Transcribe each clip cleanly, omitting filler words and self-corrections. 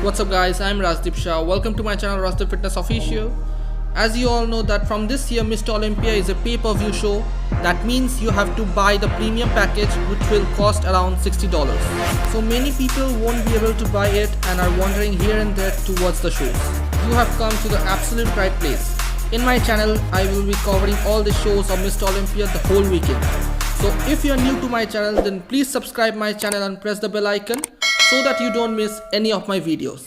What's up guys, I'm Rajdeep Shah. Welcome to my channel Rajdeep Fitness Official. As you all know that from this year Mr. Olympia is a pay-per-view show. That means you have to buy the premium package which will cost around $60. So many people won't be able to buy it and are wandering here and there towards the shows. You have come to the absolute right place. In my channel, I will be covering all the shows of Mr. Olympia the whole weekend. So if you are new to my channel, then please subscribe my channel and press the bell icon so that you don't miss any of my videos.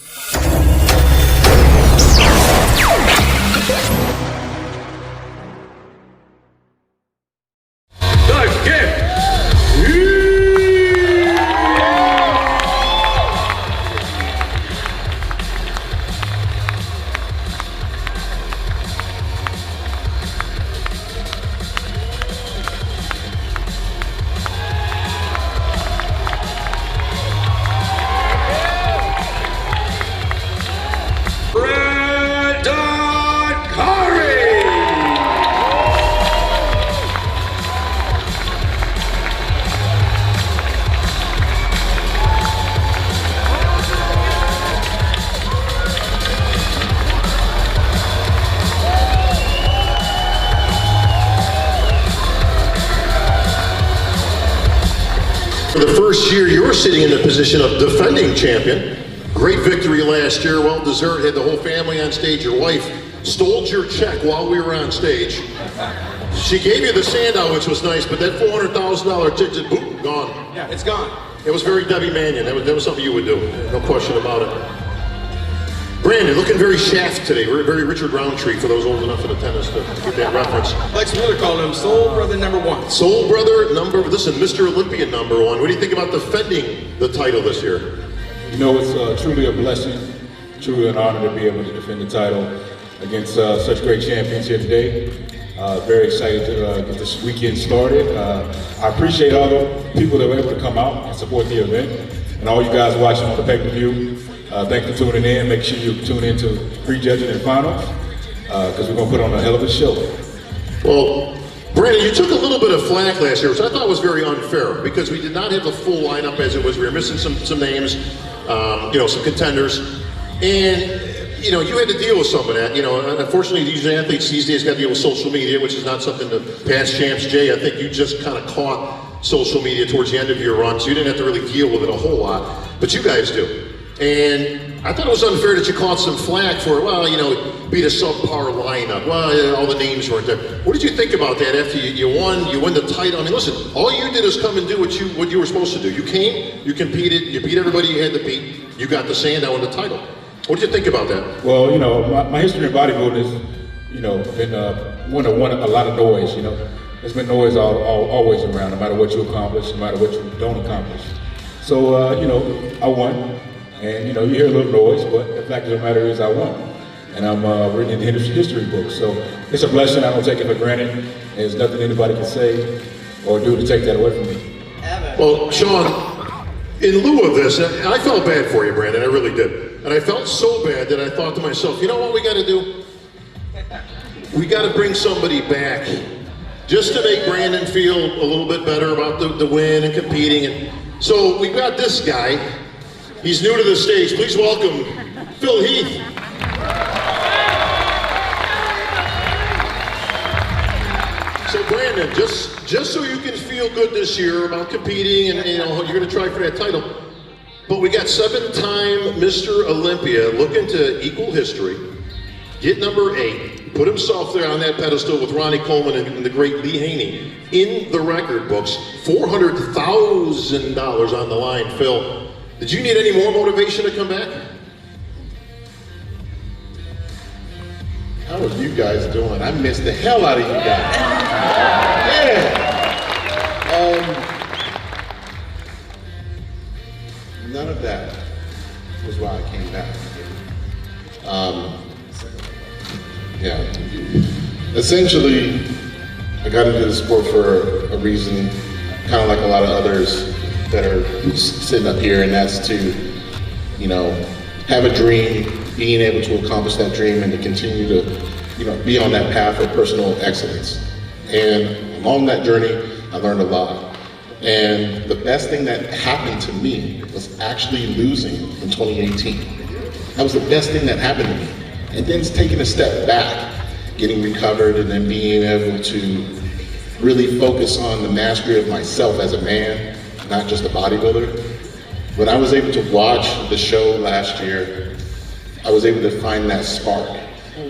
For the first year, you're sitting in the position of defending champion. Great victory last year, well deserved, had the whole family on stage. Your wife stole your check while we were on stage. She gave you the Sandow, which was nice, but that $400,000 ticket, boom, gone. Yeah, it's gone. It was very Debbie Mannion. That was something you would do, no question about it. Brandon, looking very Shaft today, very Richard Roundtree for those old enough in the tennis to get that reference. Lex Miller called him Soul Brother #1. Soul Brother listen, Mr. Olympia #1. What do you think about defending the title this year? You know, it's truly a blessing, truly an honor to be able to defend the title against such great champions here today. Very excited to get this weekend started. I appreciate all the people that were able to come out and support the event, and all you guys watching on the pay-per-view. Thanks for tuning in. Make sure you tune in to prejudging and finals, because we're going to put on a hell of a show. Well, Brandon, you took a little bit of flack last year, which I thought was very unfair, because we did not have the full lineup as it was. We were missing some names, some contenders, and you had to deal with some of that. And unfortunately, these athletes these days got to deal with social media, which is not something the past champs. Jay, I think you just kind of caught social media towards the end of your run, so you didn't have to really deal with it a whole lot, but you guys do. And I thought it was unfair that you caught some flack for, beat a subpar lineup. Well, all the names weren't there. What did you think about that after you won the title? I mean, listen, all you did is come and do what you were supposed to do. You came, you competed, you beat everybody you had to beat, you got the Sandow and the title. What did you think about that? Well, my history in bodybuilding has, been one a lot of noise, There's been noise always around, no matter what you accomplish, no matter what you don't accomplish. So, I won. And you hear a little noise, but the fact of the matter is I won. And I'm written in the history book. So it's a blessing, I don't take it for granted. There's nothing anybody can say or do to take that away from me. Well, Sean, in lieu of this, I felt bad for you, Brandon, I really did. And I felt so bad that I thought to myself, you know what we gotta do? We gotta bring somebody back just to make Brandon feel a little bit better about the win and competing. And so we got this guy. He's new to the stage. Please welcome Heath. So Brandon, just so you can feel good this year about competing and you're going to try for that title, but we got 7-time Mr. Olympia looking to equal history, get number 8, put himself there on that pedestal with Ronnie Coleman and the great Lee Haney in the record books. $400,000 on the line, Phil. Did you need any more motivation to come back? How are you guys doing? I missed the hell out of you guys. Yeah. None of that was why I came back. Essentially, I got into the sport for a reason, kind of like a lot of others that are sitting up here, and that's to, have a dream, being able to accomplish that dream, and to continue to, be on that path of personal excellence. And along that journey, I learned a lot. And the best thing that happened to me was actually losing in 2018. That was the best thing that happened to me. And then taking a step back, getting recovered, and then being able to really focus on the mastery of myself as a man, not just a bodybuilder. When I was able to watch the show last year, I was able to find that spark.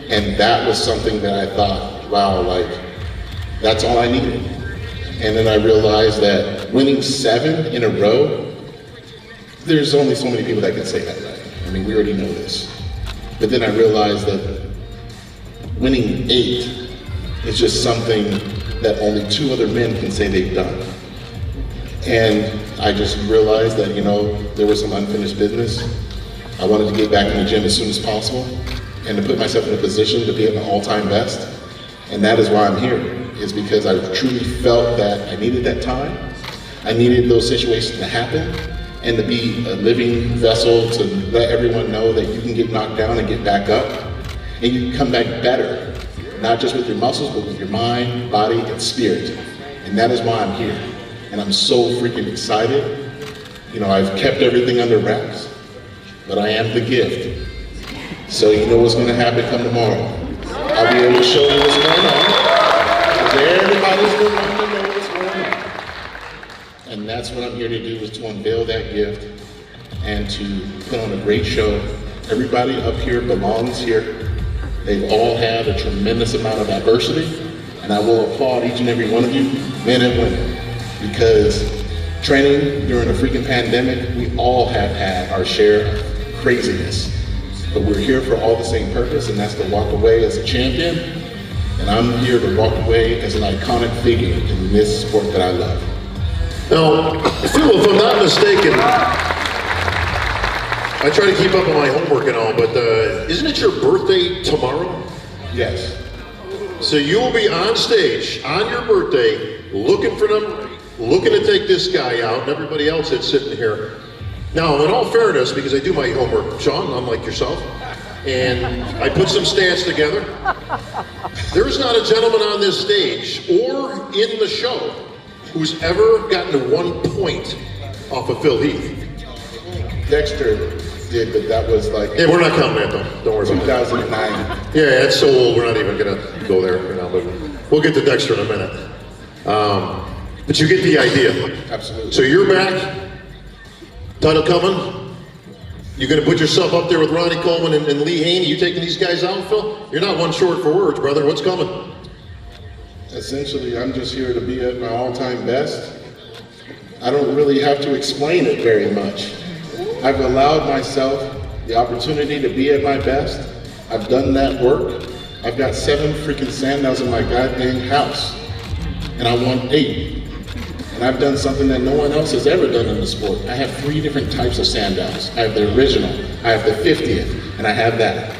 And that was something that I thought, wow, like, that's all I needed. And then I realized that winning 7 in a row, there's only so many people that can say that, right? I mean, we already know this. But then I realized that winning 8 is just something that only 2 other men can say they've done. And I just realized that, you know, there was some unfinished business. I wanted to get back in the gym as soon as possible and to put myself in a position to be at my all-time best. And that is why I'm here, is because I truly felt that I needed that time. I needed those situations to happen and to be a living vessel to let everyone know that you can get knocked down and get back up and you can come back better, not just with your muscles, but with your mind, body, and spirit. And that is why I'm here. And I'm so freaking excited. You know, I've kept everything under wraps, but I am the gift. So you know what's gonna happen come tomorrow. I'll be able to show you what's going on, because everybody's gonna want to know what's going on. And that's what I'm here to do, is to unveil that gift and to put on a great show. Everybody up here belongs here. They've all had a tremendous amount of adversity, and I will applaud each and every one of you, men and women, because training during a freaking pandemic, we all have had our share of craziness. But we're here for all the same purpose, and that's to walk away as a champion. And I'm here to walk away as an iconic figure in this sport that I love. Now, Phil, if I'm not mistaken, I try to keep up on my homework and all, but isn't it your birthday tomorrow? Yes. So you'll be on stage on your birthday, looking for number 8, looking to take this guy out, and everybody else that's sitting here. Now, in all fairness, because I do my homework, Sean, unlike yourself, and I put some stats together, there's not a gentleman on this stage or in the show who's ever gotten to 1 point off of Phil Heath. Dexter did, but that was like... Hey, we're not counting that though, don't worry about it. 2009. Yeah, it's so old, we're not even gonna go there, you know, but we'll get to Dexter in a minute. But you get the idea. Absolutely. So you're back, title coming. You're gonna put yourself up there with Ronnie Coleman and Lee Haney. You taking these guys out, Phil? You're not one short for words, brother. What's coming? Essentially, I'm just here to be at my all-time best. I don't really have to explain it very much. I've allowed myself the opportunity to be at my best. I've done that work. I've got 7 freaking Sandals in my goddamn house, and I want 8. And I've done something that no one else has ever done in the sport. I have 3 different types of Sandals. I have the original, I have the 50th, and I have that.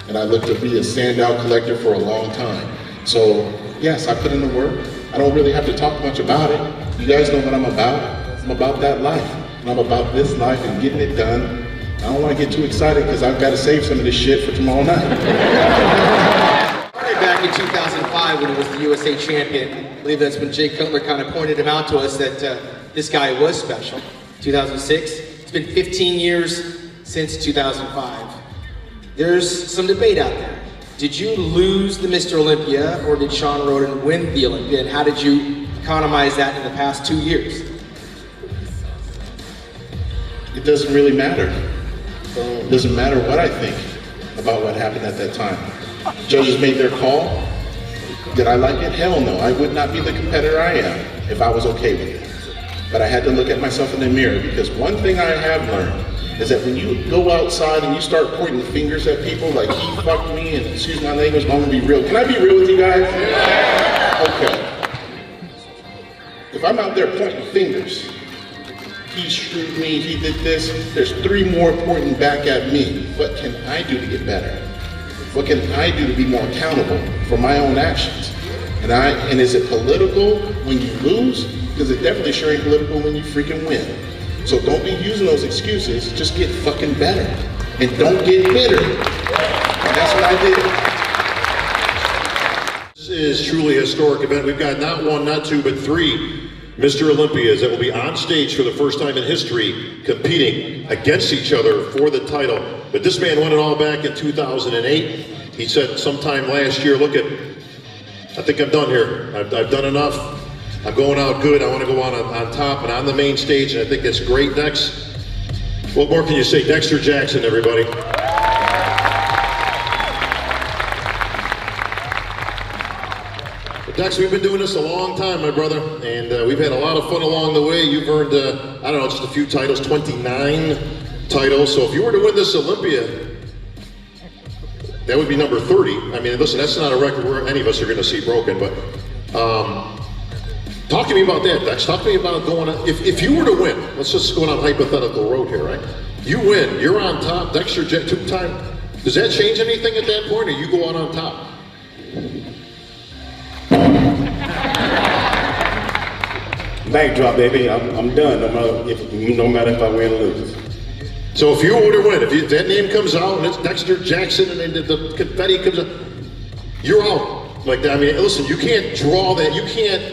And I look to be a Sandal collector for a long time. So yes, I put in the work. I don't really have to talk much about it. You guys know what I'm about. I'm about that life. And I'm about this life and getting it done. I don't want to get too excited because I've got to save some of this shit for tomorrow night. Back in 2005 when he was the USA champion, I believe that's when Jay Cutler kind of pointed him out to us that this guy was special. 2006, it's been 15 years since 2005. There's some debate out there. Did you lose the Mr. Olympia or did Sean Roden win the Olympia, and how did you economize that in the past 2 years? It doesn't really matter. It doesn't matter what I think about what happened at that time. Judges made their call. Did I like it? Hell no. I would not be the competitor I am if I was okay with it. But I had to look at myself in the mirror, because one thing I have learned is that when you go outside and you start pointing fingers at people like he fucked me and excuse my language, but I'm gonna be real. Can I be real with you guys? Okay. If I'm out there pointing fingers, he screwed me, he did this, there's 3 more pointing back at me. What can I do to get better? What can I do to be more accountable for my own actions? And is it political when you lose? Because it definitely sure ain't political when you freaking win. So don't be using those excuses, just get fucking better. And don't get bitter. And that's what I did. This is truly a historic event. We've got not 1, not 2, but 3 Mr. Olympias that will be on stage for the first time in history competing against each other for the title. But this man won it all back in 2008. He said sometime last year, look, I think I'm done here. I've done enough. I'm going out good. I want to go on top and on the main stage, and I think that's great. Next, what more can you say? Dexter Jackson, everybody. Dex, we've been doing this a long time, my brother, and we've had a lot of fun along the way. You've earned, I don't know, just a few titles, 29 titles. So if you were to win this Olympia, that would be number 30. I mean, listen, that's not a record where any of us are going to see broken, but talk to me about that, Dex. Talk to me about going on. If you were to win, let's just go on a hypothetical road here, right? You win, you're on top, Dexter Jet, two-time. Does that change anything at that point, or you go out on top? Backdrop, baby. I'm done. No matter if I win or lose. So if you were to win, if that name comes out and it's Dexter Jackson and then the confetti comes out, you're out. Like that. I mean, listen, you can't draw that. You can't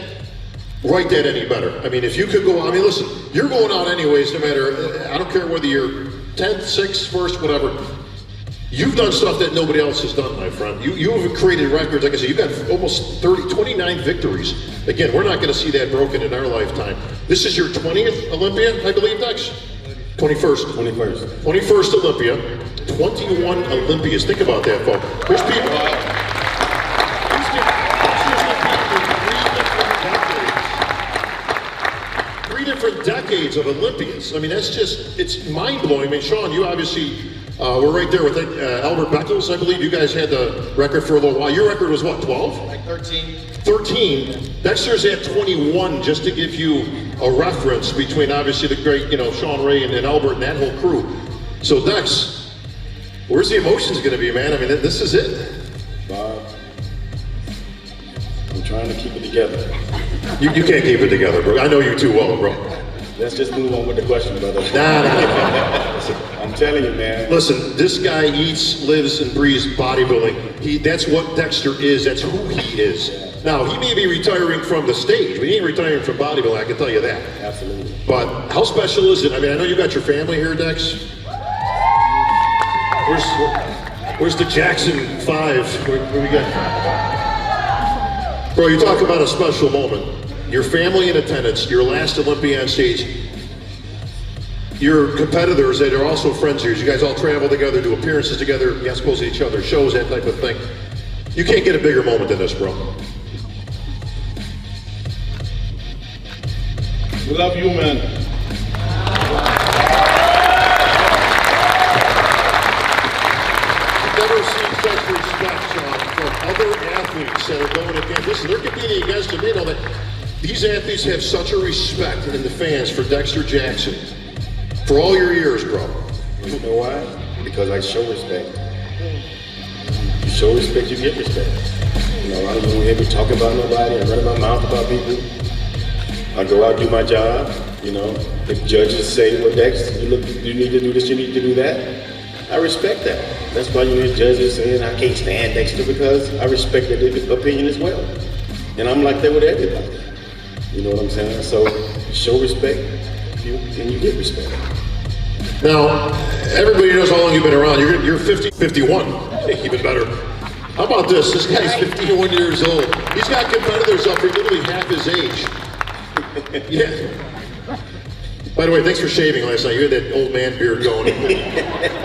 write that any better. I mean, if you could go, I mean, listen, you're going out anyways. No matter, I don't care whether you're 10th, 6th, 1st, whatever. You've done stuff that nobody else has done, my friend. You have created records. Like I said, you've got almost 29 victories. Again, we're not going to see that broken in our lifetime. This is your 20th Olympia, I believe, Dex? 21st. 21st Olympia. 21 Olympias. Think about that, folks. There's people. Three different decades of Olympias. I mean, that's just, it's mind-blowing. I mean, Sean, you obviously were right there with Albert Beckles, I believe. You guys had the record for a little while. Your record was what, 12? Like 13. 13. Dexter's at 21, just to give you a reference between obviously the great, Sean Ray and Albert and that whole crew. So Dex, where's the emotions going to be, man? I mean, this is it. Bob, I'm trying to keep it together. You can't keep it together, bro. I know you too well, bro. Let's just move on with the question, brother. Nah. I'm telling you, man. Listen, this guy eats, lives, and breathes bodybuilding. That's what Dexter is. That's who he is. Now, he may be retiring from the stage, but he ain't retiring from bodybuilding, I can tell you that. Absolutely. But how special is it? I mean, I know you got your family here, Dex. Where's the Jackson 5? Where we got? Bro, you talk about a special moment. Your family in attendance, your last Olympia on stage, your competitors that are also friends of yours, you guys all travel together, do appearances together, you're supposed to each other, shows, that type of thing. You can't get a bigger moment than this, bro. We love you, man. I've never seen such respect, Sean, from other athletes that are going against. Listen, they're competing against him. They know that these athletes have such a respect in the fans for Dexter Jackson for all your years, bro. You know why? Because I show respect. You show respect, you get respect. I don't go here talk about nobody. I run my mouth about people. I go out, do my job. If judges say, well, Dex, you need to do this, you need to do that. I respect that. That's why you hear judges saying, I can't stand Dexter, because I respect their opinion as well. And I'm like that with everybody. You know what I'm saying? So show respect, and you get respect. Now, everybody knows how long you've been around. You're 51, even better. How about this? This guy's 51 years old. He's got competitors up here literally half his age. Yeah. By the way, thanks for shaving last night. You had that old man beard going.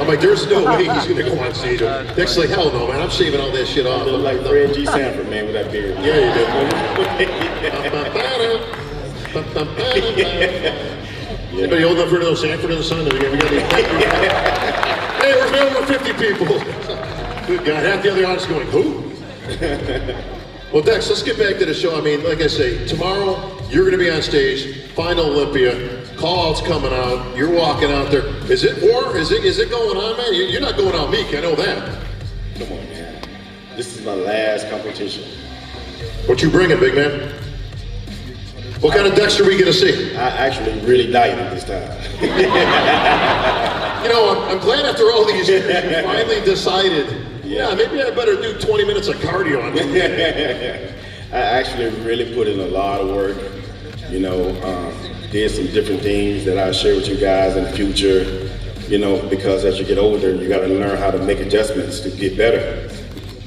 I'm like, there's no way he's going to go on stage. Dex's like, hell no, man. I'm shaving all that shit off. I look like Fred G. Sanford, man, with that beard. Yeah, you did. Anybody old enough for those Sanford in the Sun? We got these. Hey, we're over 50 people. Good God. Half the other audience going, who? Well, Dex, let's get back to the show. I mean, like I say, tomorrow you're going to be on stage, final Olympia. Call-out's coming out. You're walking out there. Is it war? Is it going on, man? You're not going out meek. I know that. Come on, man. This is my last competition. What you bringing, big man? What kind of Dexter are we going to see? I actually really dieted this time. I'm glad after all these years you finally decided, yeah, maybe I better do 20 minutes of cardio on it. I actually really put in a lot of work. You know, did some different things that I'll share with you guys in the future. You know, because as you get older, you got to learn how to make adjustments to get better.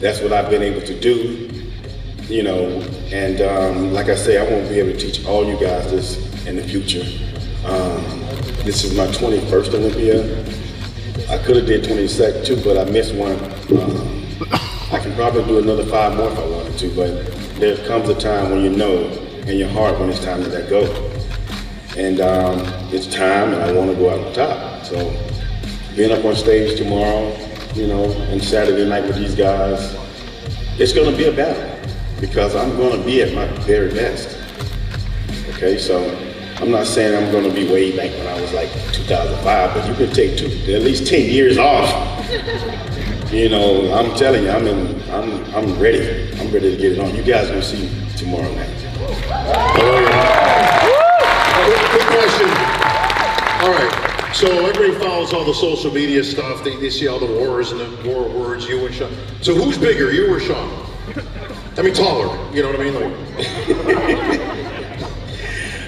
That's what I've been able to do. You know, and like I say, I won't be able to teach all you guys this in the future. This is my 21st Olympia. I could have did 22nd too, but I missed one. I can probably do another 5 more if I wanted to, but there comes a time when you know in your heart when it's time to let go. And it's time, and I want to go out on top. So being up on stage tomorrow, you know, and Saturday night with these guys, it's going to be a battle because I'm going to be at my very best. Okay, so I'm not saying I'm going to be way back when I was like 2005, but you can take at least 10 years off. You know, I'm telling you, I'm ready. I'm ready to get it on. You guys will see tomorrow night. Quick question. All right. So everybody follows all the social media stuff. They see all the wars and the war words, you and Sean. So who's bigger, you or Sean? I mean, taller. You know what I mean? Like.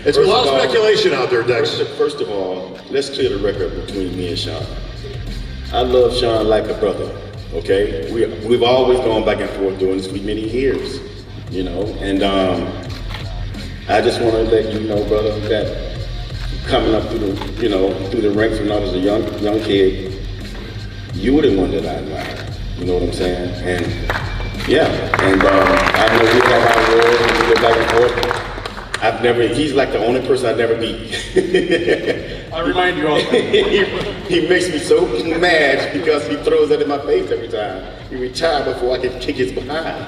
It's a lot of speculation out there, Dex. First of all, let's clear the record between me and Sean. I love Sean like a brother, okay? We've always gone back and forth doing this for many years, you know? And I just want to let you know, brother, that coming up through the, you know, through the ranks when I was a young kid, you were the one that I admired, you know what I'm saying? And yeah, and I know we have our wars and we go back and forth. He's like the only person I've never beat. I remind you all. He makes me so mad because he throws that in my face every time. He retired before I could kick his behind.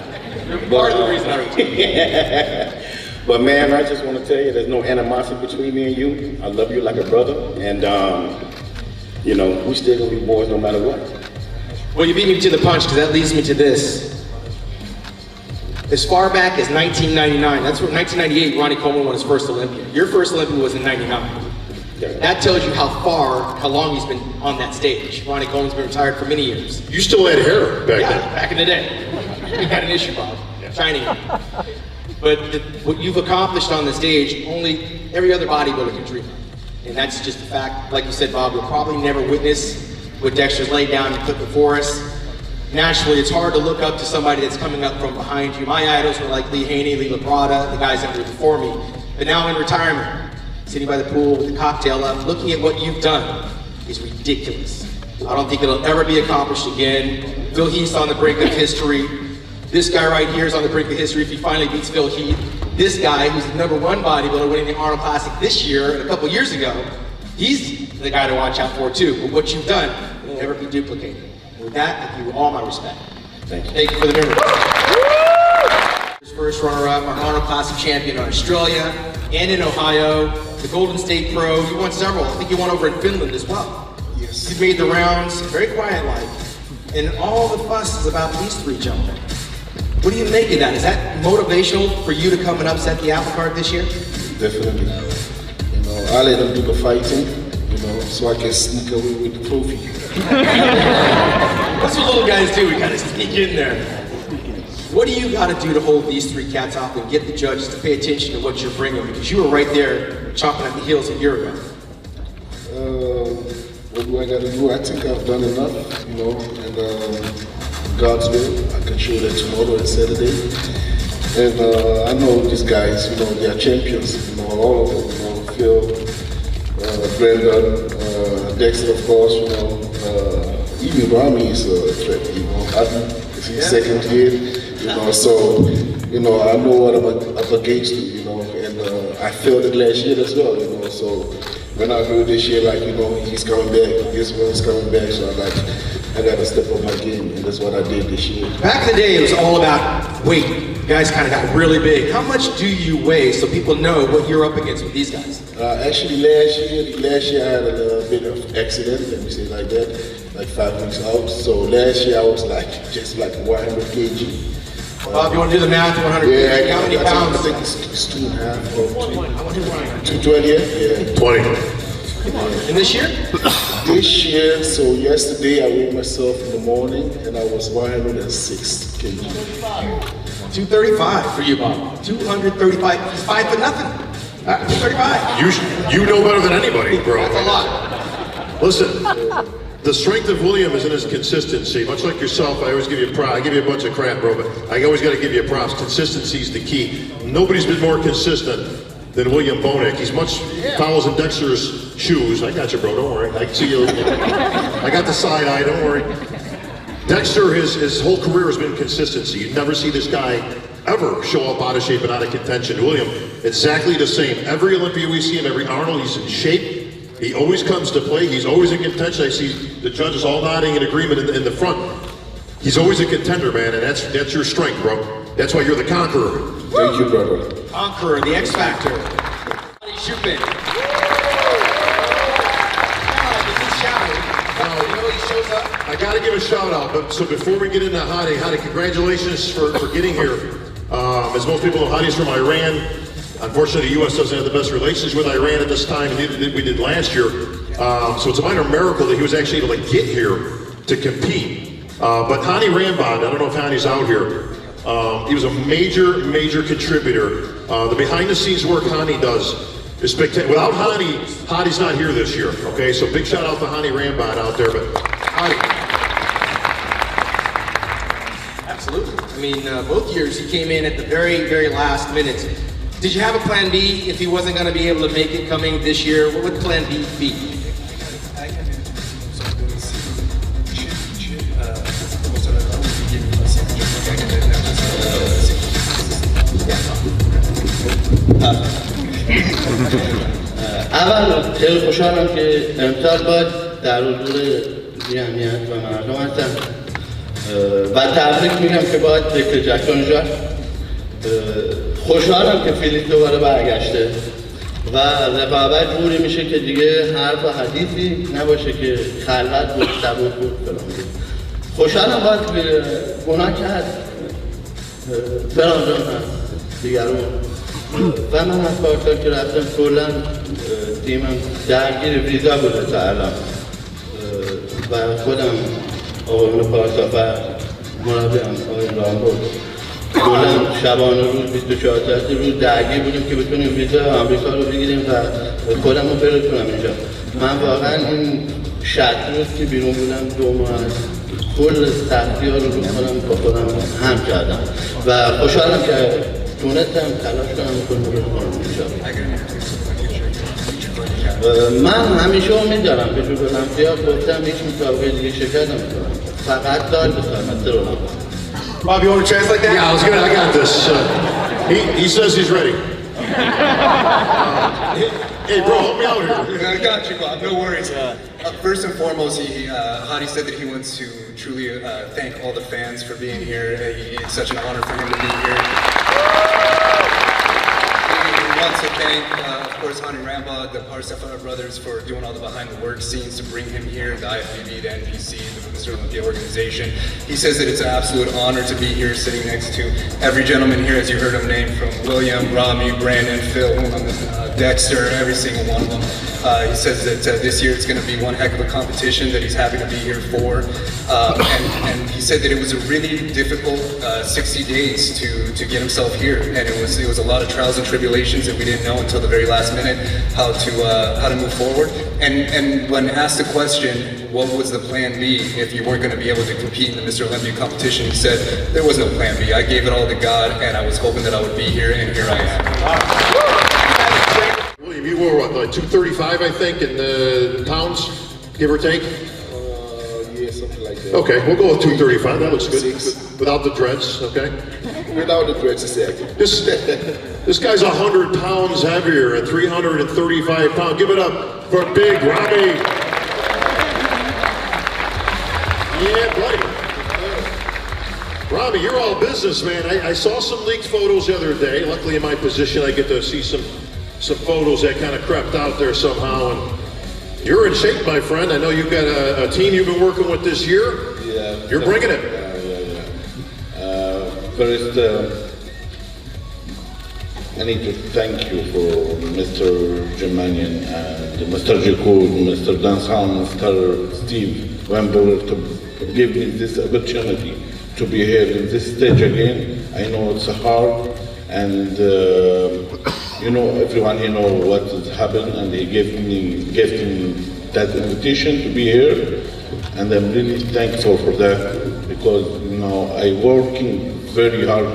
Part of the reason I retired. But man, I just want to tell you, there's no animosity between me and you. I love you like a brother, and you know, we still gonna be boys no matter what. Well, you beat me to the punch because that leads me to this. As far back as 1999, that's what 1998, Ronnie Coleman won his first Olympia. Your first Olympia was in 99. That tells you how long he's been on that stage. Ronnie Coleman's been retired for many years. You still had hair back then. Back in the day. We had an issue, Bob. Shining. But what you've accomplished on the stage, only every other bodybuilder can dream of. And that's just a fact. Like you said, Bob, we'll probably never witness what Dexter's laid down and put before us. Naturally, it's hard to look up to somebody that's coming up from behind you. My idols were like Lee Haney, Lee Labrada, the guys that were before me. But now in retirement, sitting by the pool with the cocktail up, looking at what you've done is ridiculous. I don't think it'll ever be accomplished again. Phil Heath's on the brink of history. This guy right here is on the brink of history if he finally beats Phil Heath. This guy, who's the #1 bodybuilder winning the Arnold Classic this year and a couple years ago, he's the guy to watch out for too. But what you've done will never be duplicated. With that, I give you all my respect. Thank you. Thank you for the memory. First runner-up, our Arnold Classic champion in Australia and in Ohio, the Golden State Pro. You won several. I think you won over in Finland as well. Yes. You've made the rounds, very quiet life. And all the fuss is about these 3 gentlemen. What do you make of that? Is that motivational for you to come and upset the apple cart this year? Definitely. You know, I let them do the fighting, you know, so I can sneak away with the trophy. That's what little guys do, we gotta sneak in there. What do you gotta do to hold these 3 cats off and get the judges to pay attention to what you're bringing? Because you were right there chomping at the heels a year ago. What do I gotta do? I think I've done enough, you know, and God's will, I can show that tomorrow and Saturday. And I know these guys, you know, they are champions, you know, all of them, you know, Phil, Brendan, Dexter, of course, you know, even Rami is a threat, you know, Adam is his second kid, you know, so, you know, I know what I'm up against, you know, and I felt it last year as well, you know, so when I heard this year, like, you know, he's coming back, this one's coming back, so I'm like, I gotta step up my game, and that's what I did this year. Back in the day, it was all about weight. You guys kind of got really big. How much do you weigh so people know what you're up against with these guys? Actually, last year I had a bit of accident, let me say it like that, like 5 weeks out. So last year I was like, just like 100 kg. Bob, you want to do the math? 100 kg? How many pounds? I think it's 2.5 or 3. I want to do 220, yeah? 20. And this year? This year, so yesterday I weighed myself in the morning and I was 106 kg. 235 for you, Bob. 235. He's 5 for nothing. 35. You know better than anybody, bro. That's a lot. Listen, the strength of William is in his consistency. Much like yourself, I always give you props. I give you a bunch of crap, bro, but I always got to give you props. Consistency is the key. Nobody's been more consistent than William Bonek. He's follows in Dexter's shoes. I got you, bro. Don't worry. I can see you. I got the side eye. Don't worry. Dexter, his whole career has been consistency. You never see this guy ever show up out of shape and out of contention. William, exactly the same. Every Olympia we see him, every Arnold, he's in shape. He always comes to play. He's always in contention. I see the judges all nodding in agreement in the front. He's always a contender, man, and that's your strength, bro. That's why you're the conqueror. Thank you, brother. Conqueror, the X Factor. Shupin. I got to give a shout out, but so before we get into Hadi, congratulations for getting here. As most people know, Hadi's from Iran. Unfortunately, the U.S. doesn't have the best relations with Iran at this time, and we did last year. So it's a minor miracle that he was actually able to get here to compete. But Hani Rambod, I don't know if Hani's out here. He was a major contributor. The behind-the-scenes work Hani does is spectacular. Without Hani, Hadi's not here this year. Okay, so big shout out to Hani Rambod out there. But Hani. Absolutely. I mean, both years he came in at the very last minute. Did you have a plan B if he wasn't going to be able to make it coming this year? What would plan B be? اول خیلی خوشحالم که امسال باید در حضور جمعیت و مردم هستم و تبریک میگم که باید ذکر جکسون جان. خوشحالم که فیلیپ دوباره برگشته و رقابت جوری میشه که دیگه حرف و حدیثی نباشه که خلوت بود، سبوت بود فلان بود. خوشحالم باید گناه کرد فران جان هست دیگرون و من از پارسال که رفتم کلا تیمم درگیر ویزا بوده تا الان و خودم آقایون پارسافر مربیم آقایون رامبو کلا شبانه روز 24 ساعته روز درگیر بودیم که بتونیم ویزا آمریکا رو بگیریم و خودم رو برسونم اینجا. من واقعا این 60 روز که بیرون بودم 2 ماه کل سختی ها رو خودم با خودم هم کردم و خوشحالم که تونستم تلاش کنم کنم من همیشه امید دارم به جور المپیاد گفتم هیچ مسابقه دیگه شرکت نمی‌کنم فقط دار بسازم مثل المپیاد. Bob, you want to translate that? Yeah, I was good. I got this. He says he's ready. Hey, bro, help me out here. I got you, Bob. No worries. First and foremost, Hadi said that he wants to truly thank all the fans for being here. It's such an honor for him to be here. He wants to thank, of course, Hani Rambod, the Parsafar brothers, for doing all the behind-the-work scenes to bring him here, the IFBB, the NPC, the Mr. Olympia organization. He says that it's an absolute honor to be here sitting next to every gentleman here, as you heard him name, from William, Rami, Brandon, Phil, Dexter, every single one of them. He says that this year it's going to be one heck of a competition that he's happy to be here for. And he said that it was a really difficult 60 days to get himself here. And it was a lot of trials and tribulations that we didn't know until the very last minute how to move forward. And when asked the question, what was the plan B if you weren't going to be able to compete in the Mr. Olympia competition, he said, there was no plan B. I gave it all to God, and I was hoping that I would be here, and here I am. William, you were what, like 235, I think, in pounds, give or take? Yeah, something like that. Okay, we'll go with 235. That looks good. 6. Without the dreads, okay? Without the dreads, exactly. This guy's 100 pounds heavier at 335 pounds. Give it up for Big Rami. Yeah, buddy. Rami, you're all business, man. I saw some leaked photos the other day. Luckily, in my position, I get to see some photos that kind of crept out there somehow. And you're in shape, my friend. I know you've got a team you've been working with this year. Yeah. You're bringing it. First, I need to thank you for Mr. Germanian and Mr. Jacob, Mr. Dansan, Mr. Steve Wember to give me this opportunity to be here in this stage again. I know it's hard, and You know, everyone here know what has happened, and he gave me that invitation to be here, and I'm really thankful for that, because you know I working very hard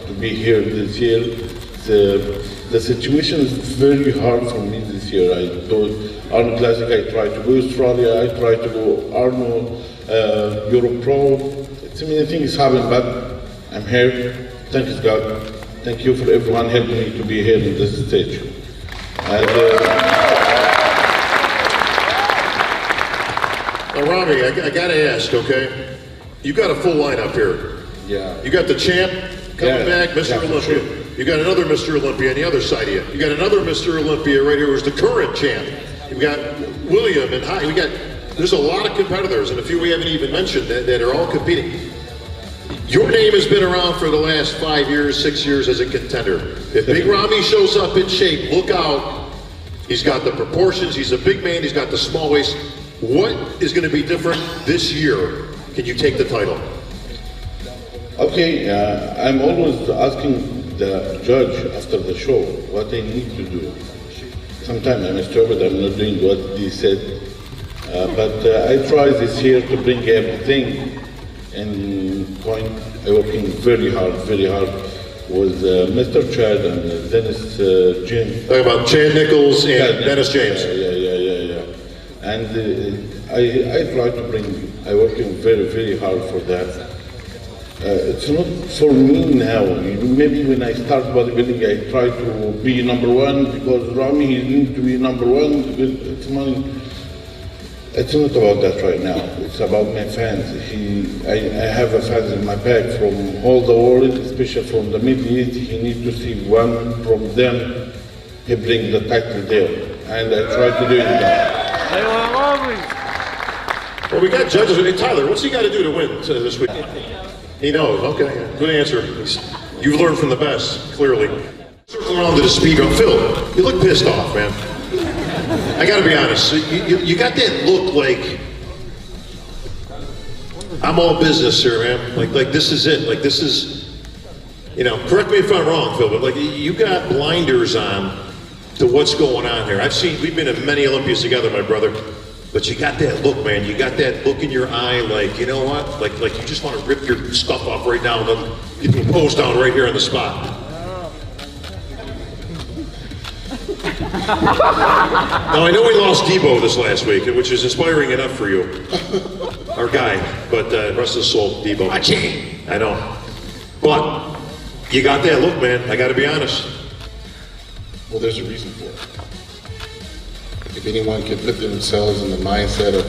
to be here this year. The situation is very hard for me this year. I do Arnold Classic, I try to go Australia, I try to go Arnold, Europe Pro. So many things happen, but I'm here. Thank you, God. Thank you for everyone helping me to be here in this stage. And, Now, Rami, I gotta ask, okay? You got a full lineup here. yeah. You got the champ coming Yeah, back, Mr. yeah, for Olympia. sure. You got another Mr. Olympia on the other side of you. You got another Mr. Olympia right here who's the current champ. You've got William and Heath. There's a lot of competitors, and a few we haven't even mentioned that are all competing. Your name has been around for the last 5 years, 6 years as a contender. If Big Rami shows up in shape, look out. He's got the proportions, he's a big man, he's got the small waist. What is going to be different this year? Can you take the title? Okay, I'm always asking the judge after the show what they need to do. Sometimes I'm stupid, I'm not doing what they said. But I try this year to bring everything and point. I'm working very hard with Mr. Chad and Dennis James. Talking about Chad Nichols and Dennis James. Yeah. And I try to bring, I'm working very hard for that. It's not for me now. Maybe when I start bodybuilding, I try to be number one because Rami needs to be number one. It's not about that right now. It's about my fans. I have a fans in my back from all the world, especially from the Middle East. He needs to see one from them. He bring the title there, and I try to do it now. Well, we got judges. Hey, Tyler, what's he got to do to win this week? He knows. Okay, good answer. You've learned from the best, clearly. Circling around to the speed run. Phil, you look pissed off, man. I gotta be honest, you got that look like, I'm all business here, man. Like this is it, like this is, you know, correct me if I'm wrong, Phil, but like you got blinders on to what's going on here. We've been at many Olympias together, my brother, but you got that look, man. You got that look in your eye, like, you know what? Like you just want to rip your stuff off right now and then get the pose down right here on the spot. Now, I know we lost Debo this last week, which is inspiring enough for you, our guy, but rest of his soul, Debo. I know. But you got that look, man. I got to be honest. Well, there's a reason for it. If anyone can put themselves in the mindset of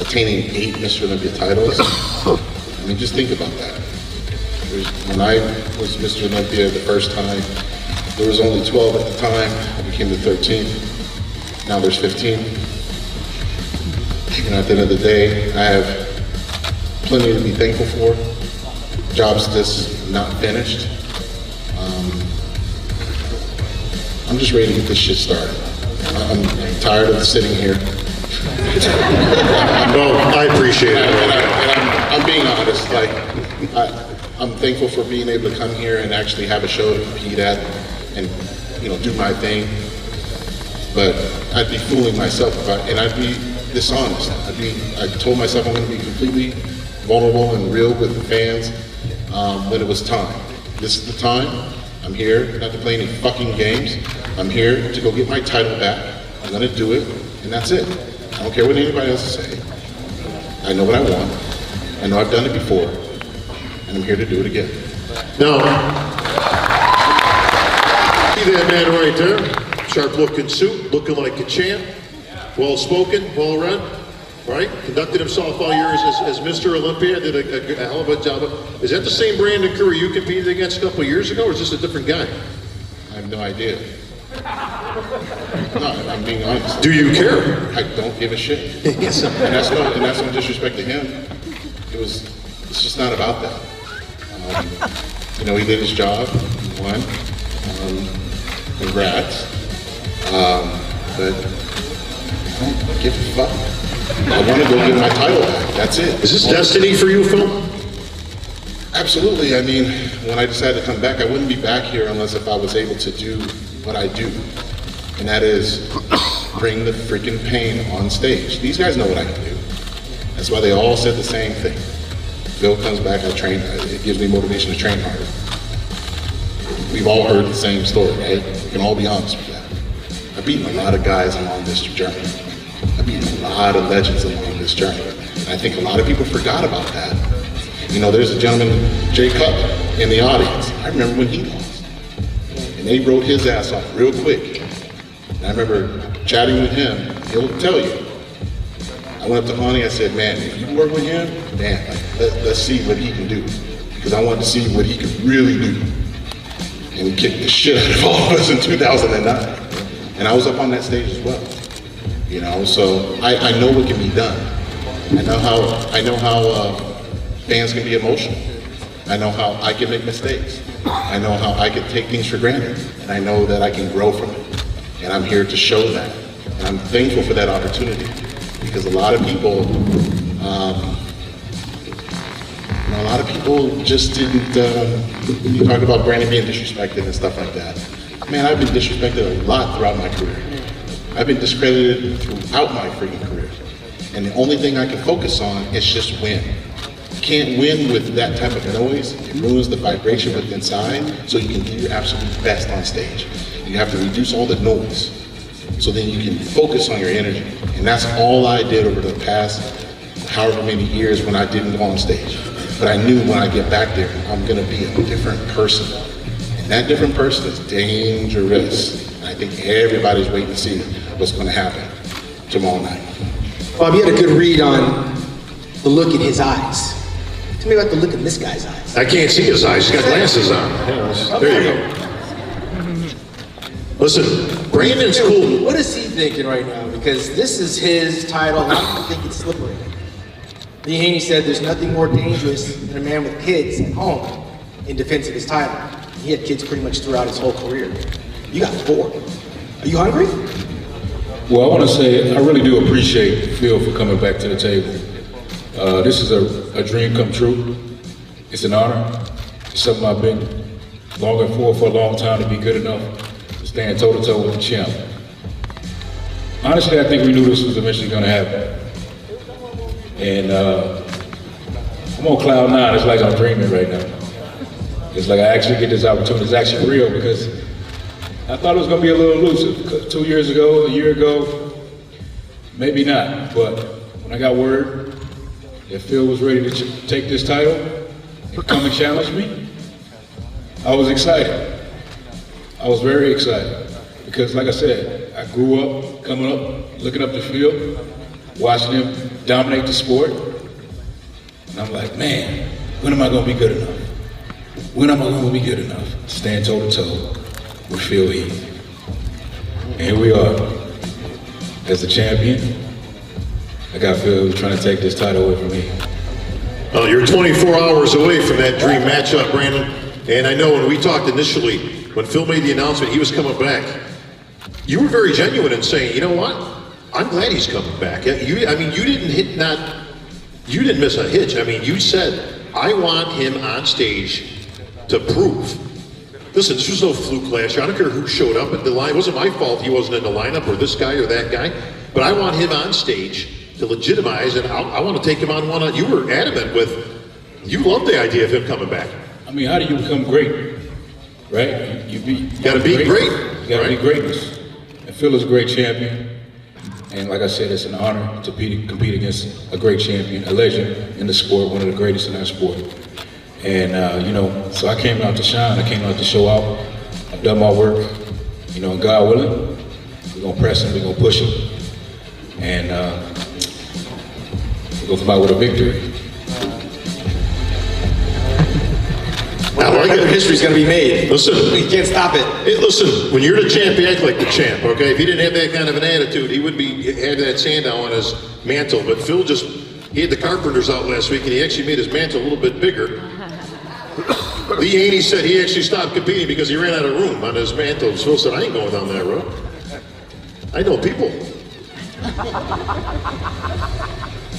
attaining 8 Mr. Olympia titles, I mean, just think about that. When I was Mr. Olympia the first time, there was only 12 at the time. I became the 13th. Now there's 15. And at the end of the day, I have plenty to be thankful for. Job's just not finished. I'm just ready to get this shit started. I'm tired of sitting here. Well, I appreciate it. I'm being honest. Like, I'm thankful for being able to come here and actually have a show to compete at and, you know, do my thing. But I'd be fooling myself and I'd be dishonest. I told myself I'm going to be completely vulnerable and real with the fans when it was time. This is the time. I'm here not to play any fucking games. I'm here to go get my title back. I'm going to do it, and that's it. I don't care what anybody else is saying. I know what I want. I know I've done it before, and I'm here to do it again. Now, see that man right there? Sharp-looking suit, looking like a champ. Well-spoken, well-read, right? Conducted himself all years as Mr. Olympia, did a hell of a job. Is that the same Brandon Curry you competed against a couple of years ago, or is this a different guy? I have no idea. No, I'm being honest. Do you care? I don't give a shit. Yes. And that's no disrespect to him. It's just not about that. You know, he did his job, he won. Congrats. But I don't give a fuck. I want to go get my title back. That's it. Is this destiny for you, Phil? Absolutely. I mean, when I decided to come back, I wouldn't be back here unless if I was able to do what I do. And that is bring the freaking pain on stage. These guys know what I can do. That's why they all said the same thing. Phil comes back, I train, it gives me motivation to train harder. We've all heard the same story, right? We can all be honest with that. I've beaten a lot of guys along this journey. I've beaten a lot of legends along this journey. And I think a lot of people forgot about that. You know, there's a gentleman, Jay Cutler, in the audience. I remember when he lost. And they wrote his ass off real quick. And I remember chatting with him, he'll tell you. I went up to Honey, I said, man, if you work with him, man, let's see what he can do. Because I wanted to see what he could really do. And he kicked the shit out of all of us in 2009. And I was up on that stage as well. You know, so I know what can be done. I know how fans can be emotional. I know how I can make mistakes. I know how I can take things for granted. And I know that I can grow from it. And I'm here to show that. And I'm thankful for that opportunity. Because a lot of people, just didn't, you talked about Brandon being disrespected and stuff like that. Man, I've been disrespected a lot throughout my career. I've been discredited throughout my freaking career. And the only thing I can focus on is just win. You can't win with that type of noise. It ruins the vibration within inside, so you can do your absolute best on stage. You have to reduce all the noise, so then you can focus on your energy. And that's all I did over the past however many years when I didn't go on stage. But I knew when I get back there, I'm gonna be a different person. And that different person is dangerous. And I think everybody's waiting to see what's gonna happen tomorrow night. Bob, you had a good read on the look in his eyes. Tell me about the look in this guy's eyes. I can't see his eyes. He's got glasses on. There you go. Listen, Brandon's cool. What is he thinking right now? Because this is his title, and I don't think it's slippery. Lee Haney said there's nothing more dangerous than a man with kids at home in defense of his title. He had kids pretty much throughout his whole career. You got 4. Are you hungry? Well, I want to say I really do appreciate Phil for coming back to the table. This is a dream come true. It's an honor. It's something I've been longing for a long time, to be good enough to stand toe-to-toe with the champ. Honestly, I think we knew this was eventually going to happen. And I'm on cloud 9. It's like I'm dreaming right now. It's like I actually get this opportunity. It's actually real, because I thought it was going to be a little elusive 2 years ago, a year ago, maybe not. But when I got word that Phil was ready to take this title and come and challenge me, I was excited. I was very excited. Because like I said, I grew up, coming up, looking up to Phil, watching him dominate the sport. And I'm like, man, when am I going to be good enough? When am I going to be good enough to stand toe-to-toe with Phil Heath? And here we are, as the champion. I got Phil trying to take this title away from me. Well, you're 24 hours away from that dream matchup, Brandon. And I know when we talked initially, when Phil made the announcement he was coming back, you were very genuine in saying, you know what? I'm glad he's coming back. You didn't miss a hitch. I mean, you said, I want him on stage to prove. Listen, this was no fluke last year. I don't care who showed up at the line. It wasn't my fault he wasn't in the lineup, or this guy or that guy. But I want him on stage to legitimize, and I want to take him on one. You were adamant with, you loved the idea of him coming back. I mean, how do you become great? Right? You gotta be great. You gotta be greatness. And Phil is a great champion. And like I said, it's an honor to compete against a great champion, a legend in the sport, one of the greatest in our sport. And, you know, so I came out to shine. I came out to show out. I've done my work. You know, and God willing, we're going to press him, we're going to push him. And we'll come out with a victory. History's going to be made. Listen. You can't stop it. Hey, listen, when you're the champ, you act like the champ, okay? If he didn't have that kind of an attitude, he wouldn't have that Sandow on his mantle. But Phil he had the carpenters out last week, and he actually made his mantle a little bit bigger. Lee Haney said he actually stopped competing because he ran out of room on his mantle. Phil said, I ain't going down that road. I know people.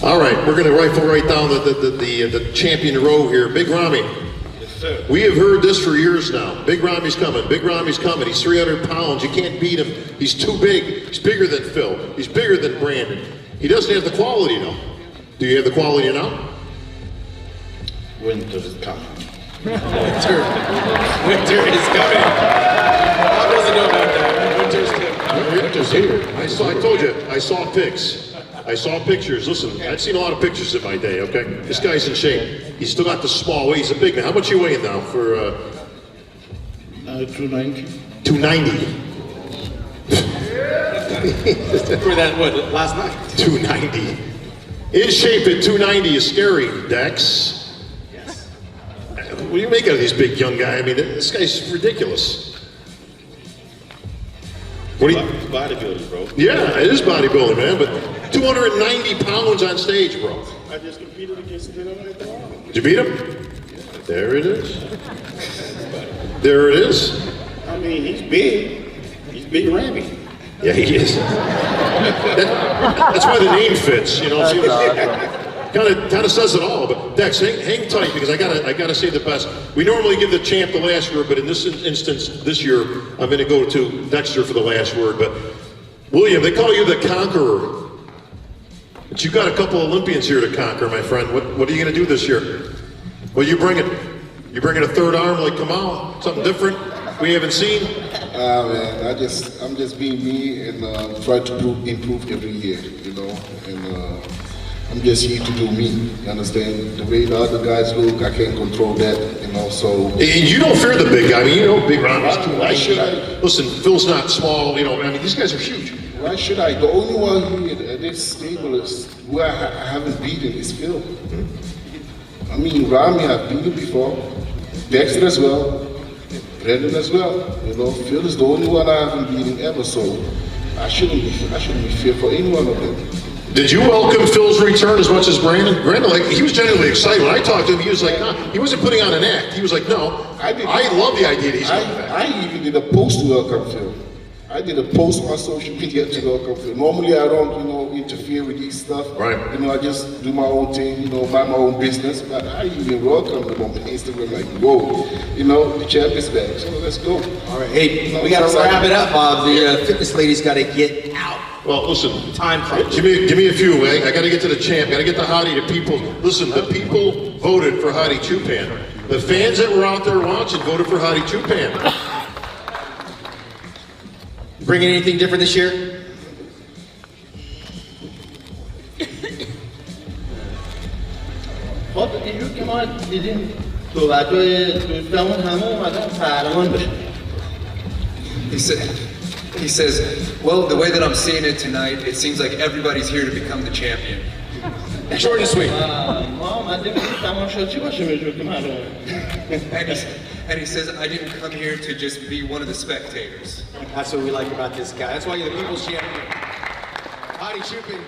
All right, we're going to rifle right down the champion row here. Big Rami. sir. We have heard this for years now. Big Rami's coming. Big Rami's coming. He's 300 pounds. You can't beat him. He's too big. He's bigger than Phil. He's bigger than Brandon. He doesn't have the quality though. Do you have the quality now? Winter is coming. Winter is coming. I doesn't know about that. Winter's coming. Winter's here. I told you. I saw pics. I saw pictures. Listen, I've seen a lot of pictures in my day, okay? This guy's in shape. He's still got the small weight. He's a big man. How much you weighing now for 290. 290? For that, what, last night? 290. In shape at 290 is scary, Dex. Yes. What do you make out of these big young guys? I mean, this guy's ridiculous. What do you? Bodybuilding, bro. Yeah, it is bodybuilding, man, but 290 pounds on stage, bro. I just competed against him at the wall. Did you beat him? There it is. There it is. I mean, he's big. He's Big Ramy. Yeah, he is. That's why the name fits, you know. Kind of says it all. But Dex, hang tight because I gotta say the best. We normally give the champ the last word, but in this instance, this year, I'm going to go to Dexter for the last word. But William, they call you the conqueror. But you got a couple Olympians here to conquer, my friend. What are you going to do this year? What are you bringing? You bringing a third arm like Kamal? Something different we haven't seen? Man, I'm just being me and try to improve every year, you know. And I'm just here to do me. You understand? The way the other guys look, I can't control that, you know. So. And you don't fear the big guy. I mean, you know, Big Ron is too. Why should I? Listen, Phil's not small. You know, I mean, these guys are huge. Why should I? The only one here at this table is who I haven't beaten is Phil. I mean, Rami I've beaten before, Dexter as well, Brandon as well. You know, Phil is the only one I haven't beaten ever, so I shouldn't be fearful for any one of them. Did you welcome Phil's return as much as Brandon? Brandon, like, he was genuinely excited. When I talked to him, he was like, nah, he wasn't putting on an act. He was like, no, I love the idea that he's coming back. I even did a post to welcome Phil. I did a post on social media to welcome Phil. Normally I don't, you know, interfere with these stuff. Right. You know, I just do my own thing, you know, mind my own business. But I even welcome them on Instagram, like, whoa, you know, the champ is back, so let's go. All right, hey, we got to wrap it up, Bob. The fitness lady's got to get out. Well, listen, Time crunch. give me a few. I got to get to the champ. Got to get the hottie. The people. Listen, the people voted for Hottie Chupan. The fans that were out there watching voted for Hottie Chupan. Bringing anything different this year? خب اینجور که ما دیدیم صحبت‌های دوستامون همه اومدن قهرمان بشن. He says, well, the way that I'm seeing it tonight, it seems like everybody's here to become the champion. Short and sweet. ما اومدیم تماشاچی باشیم اینجور که معلومه. And he says, I didn't come here to just be one of the spectators. That's what we like about this guy. That's why you're the people's champion. Hottie Chupin.